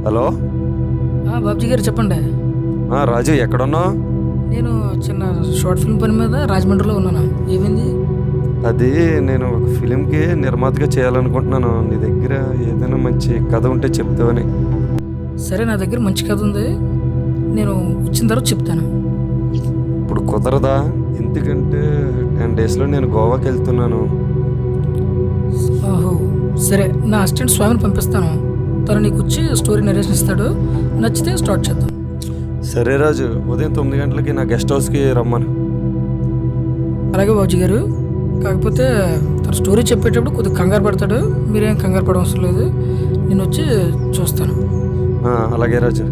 Hello. Babji గారు చెప్పండి. రాజు ఎక్కడున్నావు? నేను చిన్న షార్ట్ ఫిల్మ్ పని మీద రాజమండ్రిలో ఉన్నాను. ఏమైంది? అది నేను ఒక ఫిలింకి నిర్మాతగా చేయాలనుకుంటున్నాను. నీ దగ్గర ఏదైనా మంచి కథ ఉంటే చెప్తావని. సరే, నా దగ్గర మంచి కథ ఉంది. నేను వచ్చిన తర్వాత చెప్తాను. ఇప్పుడు కుదరదా? ఎందుకంటే 10 డేస్లో నేను గోవాకి వెళ్తున్నాను. ఓహో, సరే. నా అసిస్టెంట్ స్వామిని పంపిస్తాను. తను నీకు వచ్చి స్టోరీ నరేషన్ ఇస్తాడు. నచ్చితే స్టార్ట్ చేద్దాం. సరే రాజు, ఉదయం 9 గంటలకి నా గెస్ట్ హౌస్కి రమ్మను. అలాగే బాబుజీ గారు. కాకపోతే తను స్టోరీ చెప్పేటప్పుడు కొద్దిగా కంగారు పడతాడు. మీరేం కంగారు పడడం అవసరం లేదు. నేను వచ్చి చూస్తాను. అలాగే రాజు.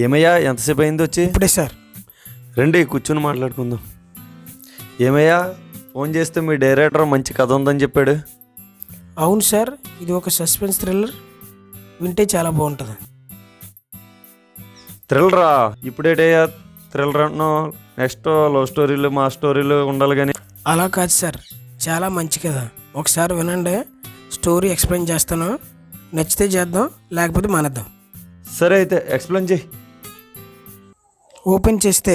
ఏమయ్యా, ఎంతసేపు అయింది వచ్చి? ఇప్పుడే సార్. రండి కూర్చొని మాట్లాడుకుందాం. ఏమయ్యా, ఫోన్ చేస్తే మీ డైరెక్టర్ మంచి కథ ఉందని చెప్పాడు. అవును సార్, ఇది ఒక సస్పెన్స్ థ్రిల్లర్. వింటే చాలా బాగుంటుంది. థ్రిల్లరా? ఇప్పుడేటయ్యా థ్రిల్లర్ అంటున్నావు? నెక్స్ట్ లవ్ స్టోరీలు మా స్టోరీలు ఉండాలి కానీ. అలా కాదు సార్, చాలా మంచి కదా. ఒకసారి వినండి, స్టోరీ ఎక్స్ప్లెయిన్ చేస్తాను. నచ్చితే చేద్దాం, లేకపోతే మానేద్దాం. సరే అయితే ఎక్స్ప్లెయిన్ చేయి. ఓపెన్ చేస్తే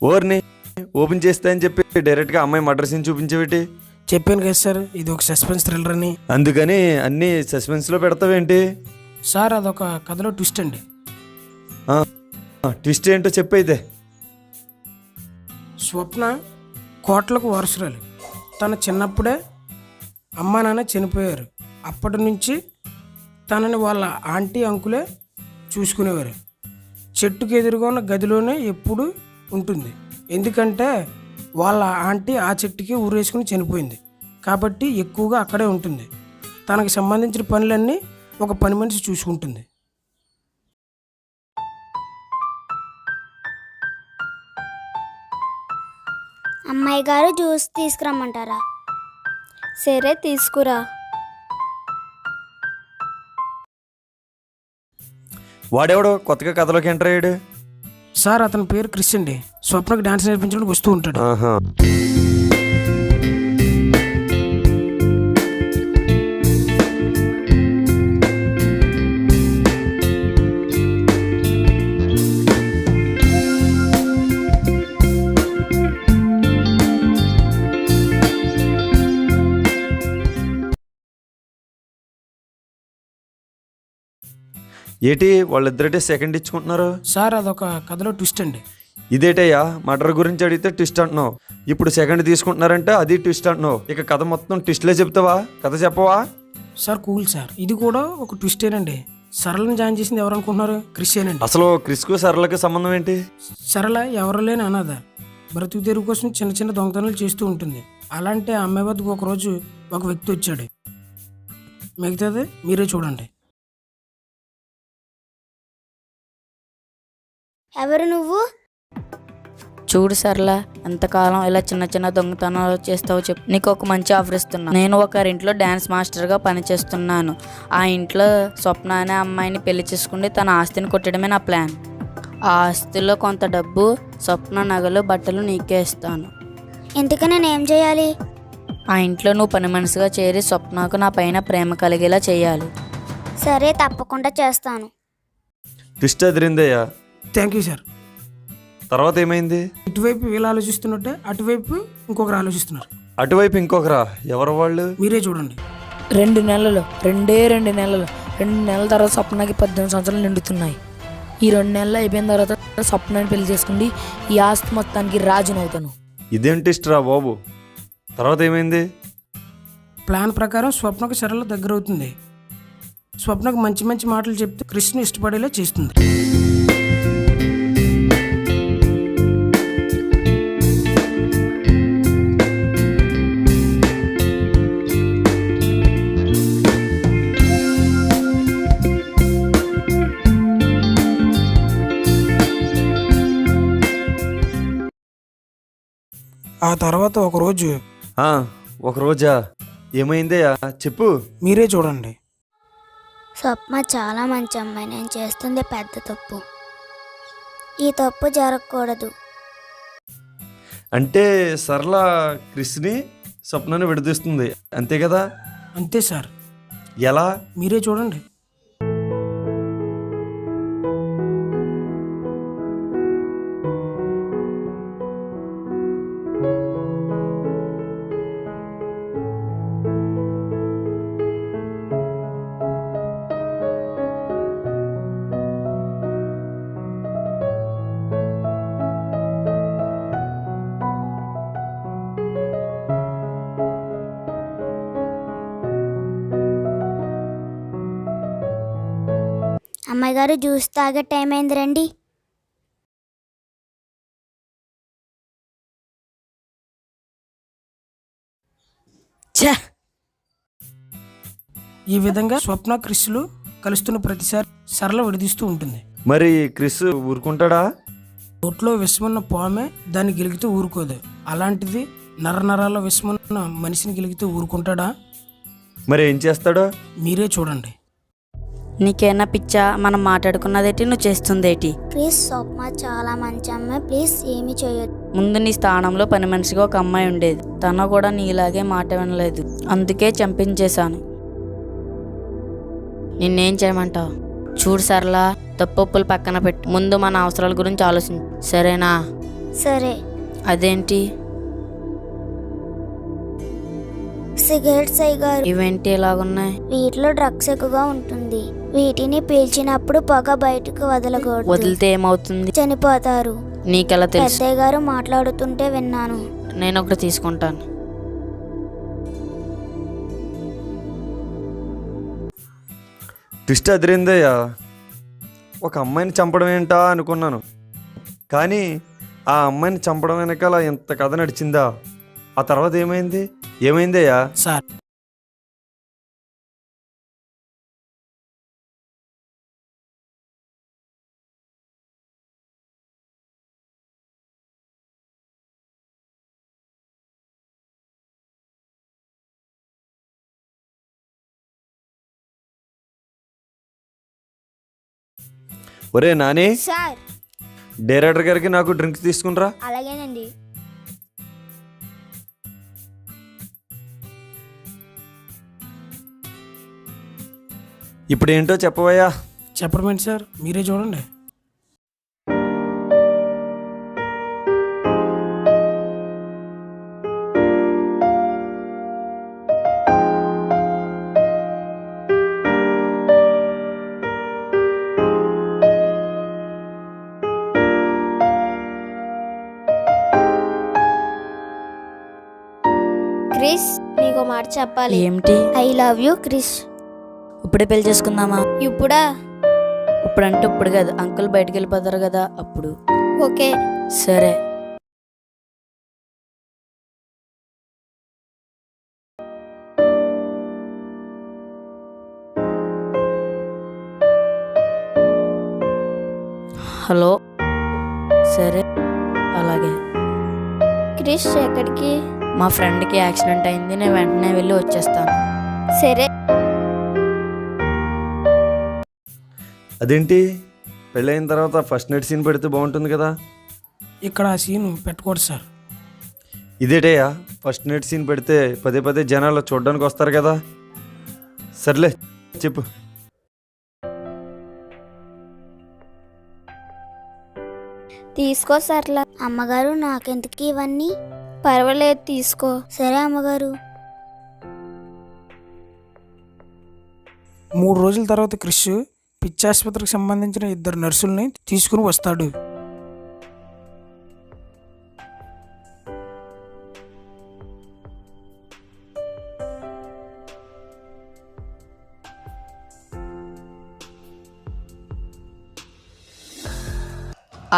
ఓర్ని ఓపెన్ చేస్తే అని చెప్పి డైరెక్ట్గా అమ్మాయి మర్డర్ సీన్ చూపించేవిటి? చెప్పాను కదా సార్, ఇది ఒక సస్పెన్స్ థ్రిల్లర్ అని. అందుకని అన్నీ సస్పెన్స్లో పెడతావేంటి? సార్, అదొక కథలో ట్విస్ట్ అండి. ట్విస్ట్ ఏంటో చెప్పైతే. స్వప్న కోట్లకు వారసురాలు. తన చిన్నప్పుడే అమ్మా నాన్న చనిపోయారు. అప్పటి నుంచి తనని వాళ్ళ ఆంటీ అంకులే చూసుకునేవారు. చెట్టుకు ఎదురుగా ఉన్న గదిలోనే ఎప్పుడు ఉంటుంది. ఎందుకంటే వాళ్ళ ఆంటీ ఆ చెట్టుకి ఊరేసుకుని చనిపోయింది కాబట్టి ఎక్కువగా అక్కడే ఉంటుంది. తనకు సంబంధించిన పనులన్నీ ఒక పని మనిషి చూసుకుంటుంది. అమ్మాయి గారు జ్యూస్ తీసుకురమ్మంటారా? సరే, తీసుకురా. వాడెవడో కొత్తగా కథలోకి ఎంటర్ అయ్యాడు. సార్, అతని పేరు క్రిష్ అండి. స్వప్నకు డాన్స్ నేర్పించడానికి వస్తూ ఉంటాడు. ఏటి వాళ్ళిద్దరంటే సెకండ్ ఇచ్చుకుంటున్నారు? సార్, అదొక కథలో ట్విస్ట్ అండి. ఇదేటయ్యా, మర్డర్ గురించి అడిగితే ట్విస్ట్ అంటున్నావు, ఇప్పుడు సెకండ్ తీసుకుంటున్నారంటే అది ట్విస్ట్ అంటున్నావు. ఇక కథ మొత్తం ట్విస్ట్లే చెప్తావా? కథ చెప్పవా? సార్, కూల్ సార్, ఇది కూడా ఒక ట్విస్టేనండి. సరళని జాయిన్ చేసింది ఎవరు అనుకుంటున్నారు? క్రిషేనండి. అసలు క్రిస్కు సరళకి సంబంధం ఏంటి? సరళ ఎవరు లేని అనాథ. బ్రతుకు తెరుగు కోసం చిన్న చిన్న దొంగతనాలు చేస్తూ ఉంటుంది. అలాంటి ఆ అమ్మాయి వద్దకు ఒకరోజు ఒక వ్యక్తి వచ్చాడు. మిగతాది మీరే చూడండి. ఎవరు నువ్వు? చూడు సర్లా, ఎంతకాలం ఇలా చిన్న చిన్న దొంగతనాలు చేస్తావో చెప్పు. నీకు ఒక మంచి ఆఫర్ ఇస్తున్నా. నేను ఒకరింట్లో డ్యాన్స్ మాస్టర్గా పనిచేస్తున్నాను. ఆ ఇంట్లో స్వప్న అనే అమ్మాయిని పెళ్లి చేసుకుంటే తన ఆస్తిని కొట్టడమే నా ప్లాన్. ఆ ఆస్తిలో కొంత డబ్బు, స్వప్న నగలు, బట్టలు నీకే ఇస్తాను. ఎందుకని నేనేం చేయాలి? ఆ ఇంట్లో నువ్వు పని మనిషిగా చేరి స్వప్నకు నా పైన ప్రేమ కలిగేలా చేయాలి. సరే, తప్పకుండా చేస్తాను. ట్విస్ట్ అదిరిందయ్యా. Thank you sir. తర్వాత ఏమైంది? ఇటువైపు వీళ్ళు ఆలోచిస్తున్నట్టే అటువైపు ఇంకొకరు ఆలోచిస్తున్నారు. అటువైపు ఇంకొకరా? ఎవరు వాళ్ళు? మీరే చూడండి. 2 నెలలు 2 నెలల తర్వాత స్వప్నకి 18 సంవత్సరాలు నిండుతున్నాయి. ఈ 2 నెలలు అయిపోయిన తర్వాత స్వప్నాన్ని పెళ్లి చేసుకుండి ఈ ఆస్తి మొత్తానికి రాజునవుతాను. ఇదేం ట్విస్ట్ రా బాబు. తర్వాత ఏమైంది? ప్లాన్ ప్రకారం స్వప్నకు సరళ దగ్గర అవుతుంది. స్వప్నకు మంచి మంచి మాటలు చెప్తూ కృష్ణ ఇష్టపడేలా చేస్తుంది. ఆ తర్వాత ఒకరోజు ఆ, ఒక రోజా ఏమైందయ్యా చెప్పు. మీరే చూడండి. స్వప్న చాలా మంచి అమ్మాయి. నేను చేస్తుంది పెద్ద తప్పు. ఈ తప్పు జరగకూడదు. అంటే సరళ క్రిస్ని స్వప్నాన్ని విడదీస్తుంది అంతే కదా? అంతే సార్, ఎలా? మీరే చూడండి. అమ్మాయి గారు జ్యూస్ తాగే టైం అయింది, రండి. ఛే, ఈ విధంగా స్వప్న క్రిస్లు కలుస్తున్న ప్రతిసారి సరళ విడదీస్తూ ఉంటుంది. మరి క్రిస్ ఊరుకుంటాడా? నోట్లో విషమున్న పామే దాన్ని గెలిగితే ఊరుకోదు. అలాంటిది నరాల విషమున్న మనిషిని గెలిగితే ఊరుకుంటాడా? మరి ఏం చేస్తాడో? మీరే చూడండి. నీకేనా పిచ్చా? మనం మాట్లాడుకున్నదేటి, నువ్వు చేస్తుందేటి? క్రిస్, స్వప్న చాలా మంచి అమ్మాయి. ప్లీజ్ ఏమి చేయొద్దు. ముందు నీ స్థానంలో పని మనిషిగా ఒక అమ్మాయి ఉండేది. తను కూడా నీలాగే మాట వినలేదు, అందుకే చంపించేశాను. నిన్నేం చేయమంటావు? చూడు సరళ, తప్పొప్పులు పక్కన పెట్టి ముందు మన అవసరాల గురించి ఆలోచించు, సరేనా? సరే. అదేంటి? సిగరెట్స్ అయ్యగారు, ఇవేంటి ఇలాగున్నాయి? వీటిలో డ్రగ్స్ ఎక్కువగా ఉంటుంది. వీటిని పీల్చినప్పుడు పొగ బయటకు వదలకూడదు. వదిలితే ఏమవుతుంది? చనిపోతారు. నీకెలా తెలుసు? పెద్దయ్య గారు మాట్లాడుతుంటే విన్నాను. నేను ఒకటి తీసుకుంటాను. ట్విస్ట్ అదిరిందయ్యా. ఒక అమ్మాయిని చంపడం ఏంటా అనుకున్నాను, కానీ ఆ అమ్మాయిని చంపడం వెనకాల ఇంత కథ నడిచిందా? ఆ తర్వాత ఏమైందయ్యా? సార్, ఒరే నాని, సార్. డైరెక్టర్ గారికి నాకు డ్రింక్స్ తీసుకునిరా. అలాగేనండి. ఇప్పుడు ఏంటో చెప్పవయ్యా. చెప్పడం సార్, మీరే చూడండి. క్రిస్, నీకు మాట చెప్పాలి. ఏమిటి? I love you Chris. ఇప్పుడే పెళ్లి చేసుకుందామా? ఇప్పుడా? ఇప్పుడంటే ఇప్పుడు కాదు, అంకుల్ బయటకు వెళ్ళిపోతారు కదా అప్పుడు. ఓకే. సరే. హలో. సరే, అలాగే. క్రిస్, ఎక్కడికి? మా ఫ్రెండ్కి యాక్సిడెంట్ అయింది, నేను వెంటనే వెళ్ళి వచ్చేస్తాను. సరే. అదేంటి, పెళ్ళైన తర్వాత ఫస్ట్ నైట్ సీన్ పెడితే బాగుంటుంది కదా? ఇక్కడ ఆ సీన్ పెట్టుకోడు సార్. ఇదేటయ్యా, ఫస్ట్ నైట్ సీన్ పెడితే పదే పదే జనాలు చూడడానికి వస్తారు కదా. సర్లే చెప్పు. తీసుకో సర్లా. అమ్మగారు, నాకెందుకు ఇవన్నీ? పర్వాలేదు, తీసుకో. సరే అమ్మగారు. 3 రోజుల తర్వాత క్రిష్ పిచ్చాసుపత్రికి సంబంధించిన 2 నర్సుల్ని తీసుకుని వస్తాడు.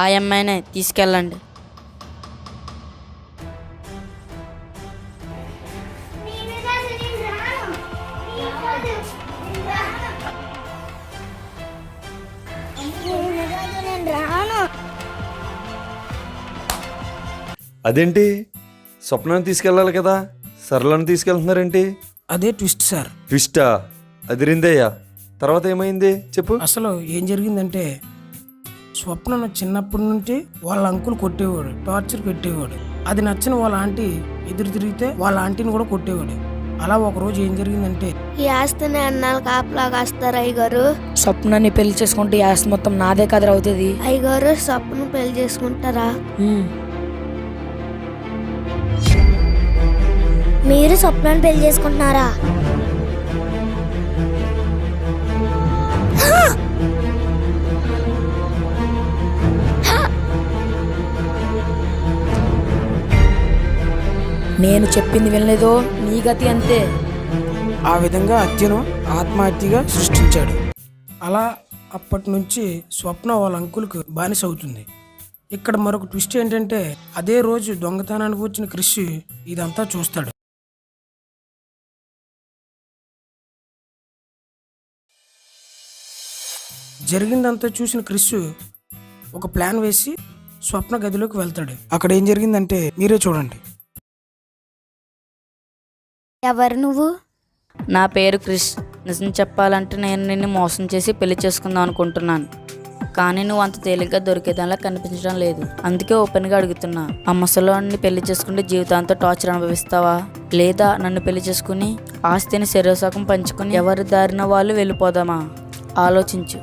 ఆ అమ్మాయినే తీసుకెళ్ళండి. అదేంటి, స్వప్నాన్ని తీసుకెళ్ళాలి కదా, సరళను తీసుకెళ్తున్నారేంటి? అదే ట్విస్ట్ సార్. ట్విస్టా? అదిరిందయ్యా. తర్వాత ఏమైంది చెప్పు. అసలు ఏం జరిగిందంటే స్వప్న చిన్నప్పటి నుండి వాళ్ళ అంకుల్ కొట్టేవాడు, టార్చర్ పెట్టేవాడు. అది నచ్చిన వాళ్ళ ఆంటీ ఎదురు తిరిగితే వాళ్ళ ఆంటీని కూడా కొట్టేవాడు. అలా ఒక రోజు ఏం జరిగిందంటే ఈ ఆస్తిని అన్నాళ్ళు కాపలా కాస్తారు అయ్యగారు. స్వప్నాన్ని పెళ్లి చేసుకుంటే ఈ ఆస్తి మొత్తం నాదే కదరా అవుతుంది. అయ్యగారు స్వప్న పెళ్లి చేసుకుంటారా? మీరు స్వప్నాన్ని పెళ్లి చేసుకుంటున్నారా? నేను చెప్పింది వినలేదో నీ గతి అంతే. ఆ విధంగా హత్యను ఆత్మహత్యగా సృష్టించాడు. అలా అప్పటి నుంచి స్వప్న వాళ్ళ అంకుల్కి బానిస అవుతుంది. ఇక్కడ మరొక ట్విస్ట్ ఏంటంటే అదే రోజు దొంగతనానికి వచ్చిన క్రిష్ ఇదంతా చూస్తాడు. జరిగిందంతా చూసిన క్రిష్ ఒక ప్లాన్ వేసి స్వప్న గదిలోకి వెళ్తాడు. అక్కడ ఏం జరిగిందంటే మీరే చూడండి. ఎవరు నువ్వు? నా పేరు క్రిష్. నిజం చెప్పాలంటే నేను నిన్ను మోసం చేసి పెళ్లి చేసుకుందాం అనుకుంటున్నాను, కానీ నువ్వు అంత తేలిగ్గా దొరికేదానిలా కనిపించడం లేదు. అందుకే ఓపెన్గా అడుగుతున్నా, ఆ ముసలోడిని పెళ్లి చేసుకుంటే జీవితాంతో టార్చర్ అనుభవిస్తావా, లేదా నన్ను పెళ్లి చేసుకుని ఆస్తిని శరీరసకం పంచుకుని ఎవరి దారిన వాళ్ళు వెళ్ళిపోదామా? ఆలోచించు.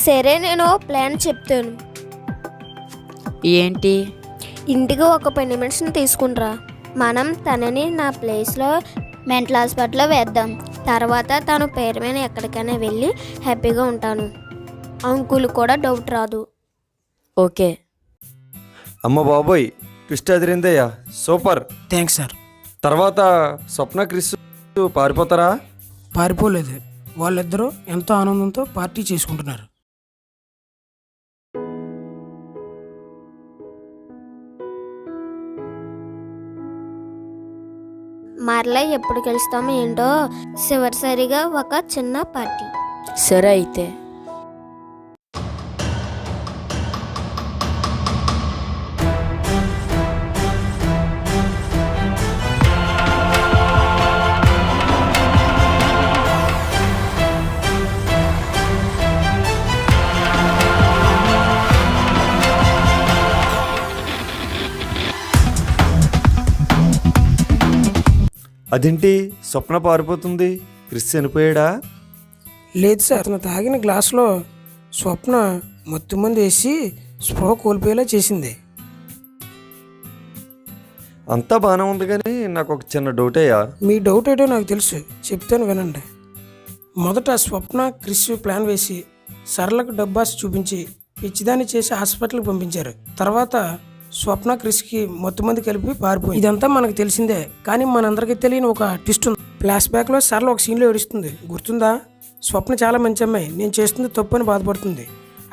సరే, నేను ప్లాన్ చెప్తాను. ఏంటి? ఇంటికి ఒక 10 నిమిషం తీసుకుంట్రా. మనం తనని నా ప్లేస్లో మెంటల్ హాస్పిటల్లో వేద్దాం. తర్వాత తను పేరు మీద ఎక్కడికైనా వెళ్ళి హ్యాపీగా ఉంటాను. అంకుల్ కూడా డౌట్ రాదు. ఓకే. అమ్మ బాబోయ్, ట్విస్ట్ అదిరిందయ్యా, సూపర్. Thanks sir. తర్వాత స్వప్న క్రిష్ పారిపోతారా? పారిపోలేదు, వాళ్ళిద్దరూ ఎంతో ఆనందంతో పార్టీ చేసుకుంటున్నారు. మరలా ఎప్పుడు కలుస్తామో ఏంటో, చివరిసారిగా ఒక చిన్న పార్టీ. సరే అయితే. అదేంటి స్వప్న పారిపోతుంది? క్రిష్ చనిపోయాడా? లేదు సార్, అతను తాగిన గ్లాసులో స్వప్న మత్తు మందు వేసి స్పృహ కోల్పోయేలా చేసింది. అంతా బాగానే ఉంది, కానీ నాకు ఒక చిన్న డౌట్ అయ్యా. మీ డౌట్ ఏంటో నాకు తెలుసు, చెప్తాను వినండి. మొదట స్వప్న క్రిష్ ప్లాన్ వేసి సరళకు డబ్బాస్ చూపించి పిచ్చిదాన్ని చేసి హాస్పిటల్కి పంపించారు. తర్వాత స్వప్న క్రిష్కి మొత్తమంది కలిపి పారిపోయింది. ఇదంతా మనకు తెలిసిందే, కానీ మనందరికీ తెలియని ఒక ట్విస్ట్ ఉంది. ఫ్లాష్ బ్యాక్లో సరళ ఒక సీన్లో ఏడుస్తుంది, గుర్తుందా? స్వప్న చాలా మంచి అమ్మాయి, నేను చేస్తుంది తప్పు అని బాధపడుతుంది.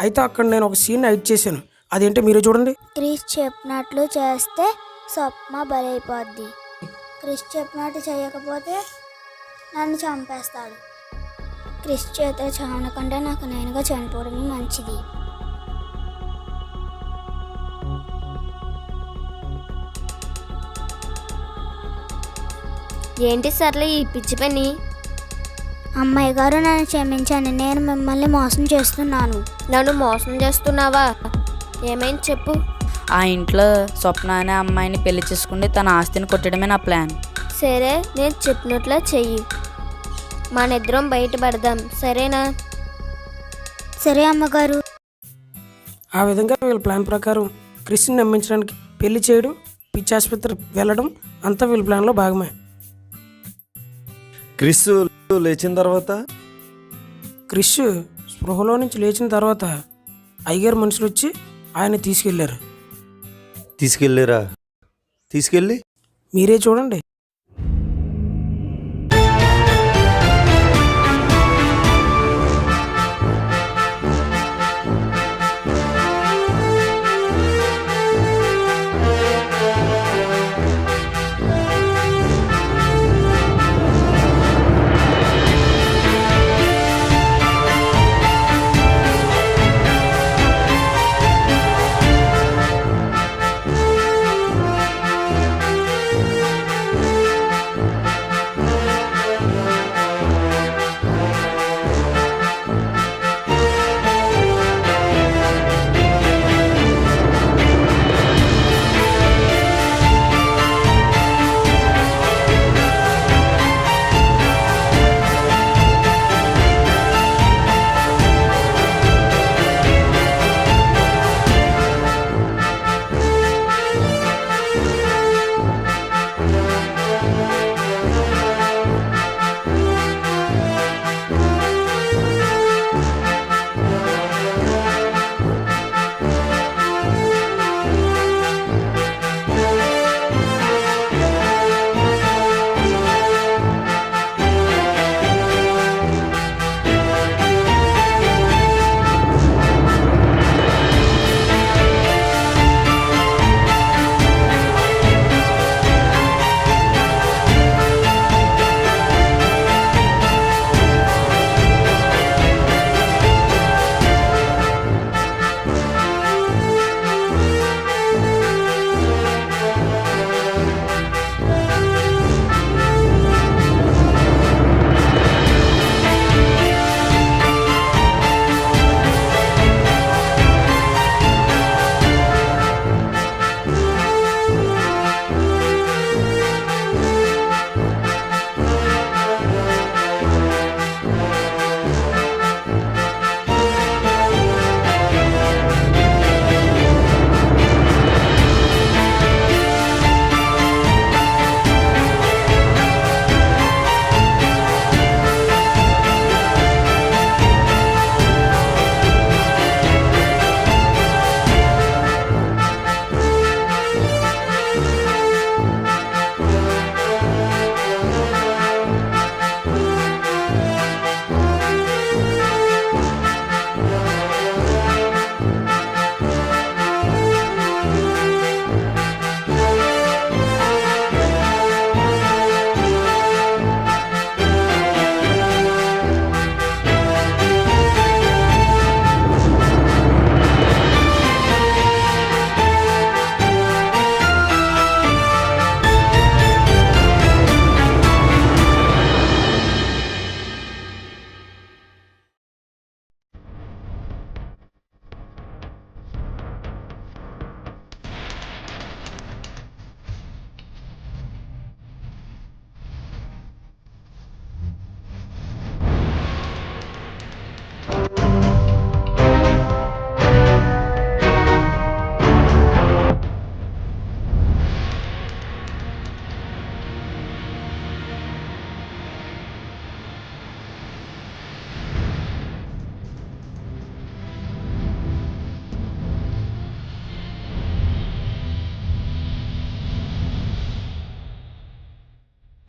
అయితే అక్కడ నేను ఒక సీన్ ఎడిట్ చేశాను, అదేంటో మీరే చూడండి. క్రిష్ చెప్పినట్లు చేస్తే స్వప్న బలైపోద్ది. క్రిష్ చెప్పినట్టు చేయకపోతే నన్ను చంపేస్తాడు. క్రిష్ చేత చావన కంటే నాకు నేనుగా చనిపోవడమే మంచిది. ఏంటి సర్లే ఈ పిచ్చి పని? అమ్మాయి గారు, నన్ను క్షమించండి, నేను మిమ్మల్ని మోసం చేస్తున్నాను. నన్ను మోసం చేస్తున్నావా? ఏమైంది చెప్పు. ఆ ఇంట్లో స్వప్న అనే అమ్మాయిని పెళ్లి చేసుకుంటే తన ఆస్తిని కొట్టడమే నా ప్లాన్. సరే, నేను చెప్పినట్లే చెయ్యి. మనిద్దరం బయటపడదాం, సరేనా? సరే అమ్మగారు. ఆ విధంగా వీళ్ళ ప్లాన్ ప్రకారం క్రిష్ని నమ్మించడానికి పెళ్లి చేయడం, పిచ్చి ఆసుపత్రి వెళ్ళడం అంతా వీళ్ళ ప్లాన్లో భాగమే. క్రిష్ లేచిన తర్వాత క్రిష్ స్పృహలో నుంచి లేచిన తర్వాత అయ్యగారు మనుషులు వచ్చి ఆయన తీసుకెళ్లారు. తీసుకెళ్ళి మీరే చూడండి.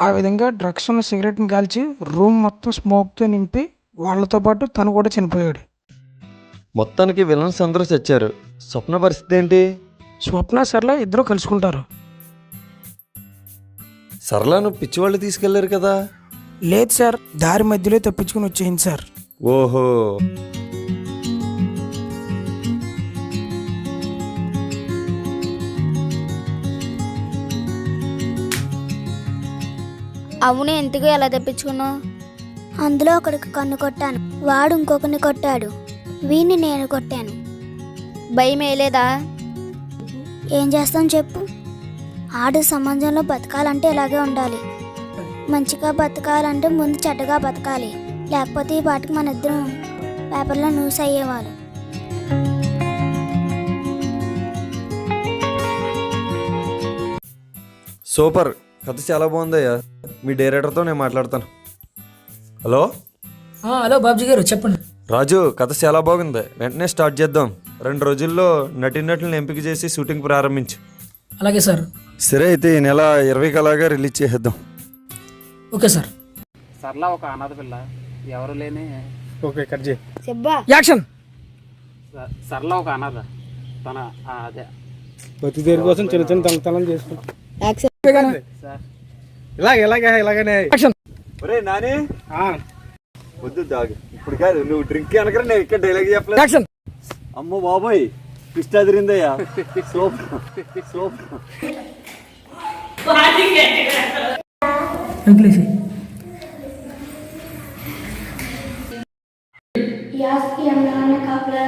ఆ విధంగా డ్రగ్స్ ఉన్న సిగరెట్ని కాల్చి రూమ్ మొత్తం స్మోక్తో నింపి వాళ్ళతో పాటు తను కూడా చనిపోయాడు. మొత్తానికి విలన్స్ అందరూ చచ్చారు. స్వప్న పరిస్థితి ఏంటి? స్వప్న సరళ ఇద్దరు కలుసుకుంటారు. సరళను పిచ్చివాళ్ళు తీసుకెళ్లారు కదా? లేదు సార్, దారి మధ్యలో తప్పించుకుని వచ్చేయండి సార్. ఓహో, అవును, ఎందుకు ఎలా తెప్పించుకున్నావు? అందులో ఒకడికి కన్ను కొట్టాను, వాడు ఇంకొకరిని కొట్టాడు, వీడిని నేను కొట్టాను. భయం వేయలేదా? ఏం చేస్తాం చెప్పు, ఆడు సమాజంలో బతకాలంటే ఇలాగే ఉండాలి. మంచిగా బతకాలంటే ముందు చెడ్డగా బతకాలి, లేకపోతే ఈ పాటికి మన ఇద్దరం పేపర్లో న్యూస్ అయ్యేవాళ్ళు. సూపర్, కథ చాలా బాగుందయ్యా. మీ డైరెక్టర్తో నేను మాట్లాడతాను. హలో హలో బాబ్జీ గారు, చెప్పండి. రాజు, కథ చాలా బాగుంది, వెంటనే స్టార్ట్ చేద్దాం. 2 రోజుల్లో నటీనటులను ఎంపిక చేసి షూటింగ్ ప్రారంభించు. అలాగే సార్. సరే అయితే ఈ నెల 20కి అలాగా రిలీజ్ చేసేద్దాం. Okay sir. సర్లా ఒక అనాథ పిల్ల, ఎవరు లేని. ఓకే, కట్ చేయి. యాక్షన్. సర్లా ఒక అనాథ, తన అదే ప్రతి దేని కోసం చిన్న చిన్న తలతలం చేసుకుంటాం. ఇలాగనే ఒరే నాని, వద్దు దాగు, ఇప్పుడు కాదు, నువ్వు డ్రింక్ అనకరా, నేను ఇక్కడ డైలాగ్ చెప్పలేదు. యాక్షన్. అమ్మో బాబోయ్, పిస్ట్ అదిరిందయ్యా. స్లోప్ కాపలా